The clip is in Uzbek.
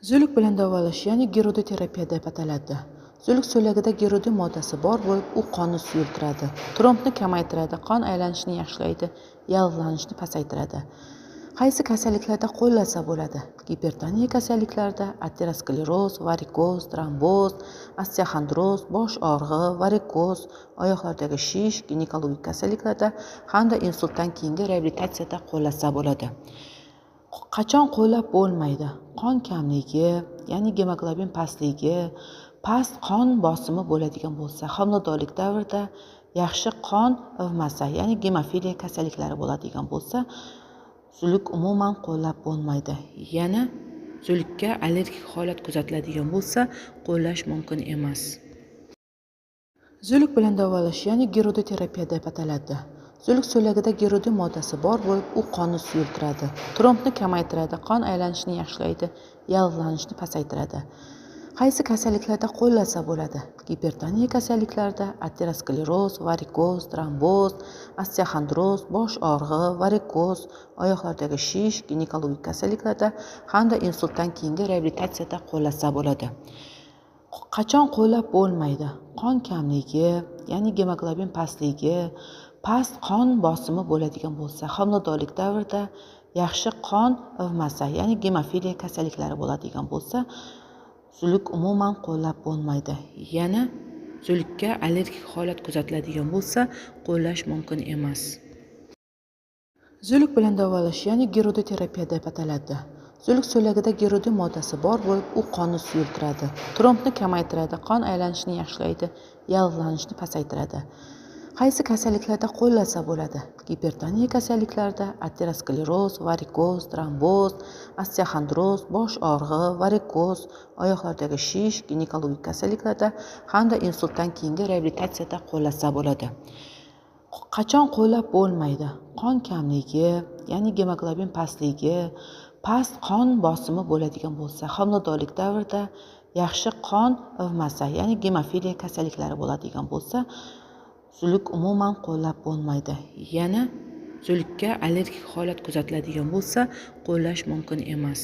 Zo'lik bilan davolash, ya'ni gerodoterapiya deb ataladi. Zo'lik so'lagida gerodin moddasi bor bo'lib, u qonni suyultiradi, trombni kamaytiradi, qon aylanishini yaxshilaydi, yallig'lanishni pasaytiradi. Qaysi kasalliklarda qo'llasa bo'ladi? Gipertoniya kasalliklarida ateroskleroz, varikoz, tromboz, osteoxondroz, bosh og'rig'i, varikoz, oyoqlardagi shish, ginekologik kasalliklarda hamda insultdan keyingi reabilitatsiyada qo'llasa bo'ladi. Qachon qo'llab bo'lmaydi? Qon kamligi, ya'ni gemoglobin pastligi, past qon bosimi bo'ladigan bo'lsa, homiladorlik davrida yaxshi qon ivmasi, ya'ni gemofiliya kasalliklari bo'ladigan bo'lsa, zo'lik umuman qo'llab bo'lmaydi. Yana zo'likka allergik holat kuzatiladigan bo'lsa, qo'llash mumkin emas. Zo'lik bilan davolash, ya'ni gerodoterapiya deb ataladi. Zo'lik so'lagida gerodin moddasi bor bo'lib, u qonni suyultiradi, trombni kamaytiradi, qon aylanishini yaxshilaydi, yallig'lanishni pasaytiradi. Qaysi kasalliklarda qo'llasa bo'ladi? Gipertoniya kasalliklarida ateroskleroz, varikoz, tromboz, osteoxondroz, bosh og'rig'i, varikoz, oyoqlardagi shish, ginekologik kasalliklarda hamda insultdan keyingi reabilitatsiyada qo'llasa bo'ladi. Qachon qo'llab bo'lmaydi? Qon kamligi, ya'ni gemoglobin pastligi, past qon bosimi bo'ladigan bo'lsa, homiladorlik davrida yaxshi qon ivmasi, ya'ni gemofiliya kasalliklari bo'ladigan bo'lsa, zo'lik umuman qo'llab bo'lmaydi. Yana zo'likka allergik holat kuzatiladigan bo'lsa, qo'llash mumkin emas. Zo'lik bilan davolash, ya'ni gerodoterapiya deb ataladi. Zo'lik so'lagida gerodin moddasi bor bo'lib, u qonni suyultiradi, trombni kamaytiradi, qon aylanishini yaxshilaydi, yallig'lanishni pasaytiradi. Qaysi kasalliklarda qo'llasa bo'ladi? Gipertoniya kasalliklarida ateroskleroz, varikoz, tromboz, osteoxondroz, bosh og'rig'i, varikoz, oyoqlardagi shish, ginekologik kasalliklarda hamda insultdan keyingi reabilitatsiyada qo'llasa bo'ladi. Qachon qo'llab bo'lmaydi? Qon kamligi, ya'ni gemoglobin pastligi, past qon bosimi bo'ladigan bo'lsa, homiladorlik davrida yaxshi qon ivmasi, ya'ni gemofiliya kasalliklari bo'ladigan bo'lsa, zo'lik umuman qo'llab bo'lmaydi. Yana zo'likka allergik holat kuzatiladigan bo'lsa, qo'llash mumkin emas.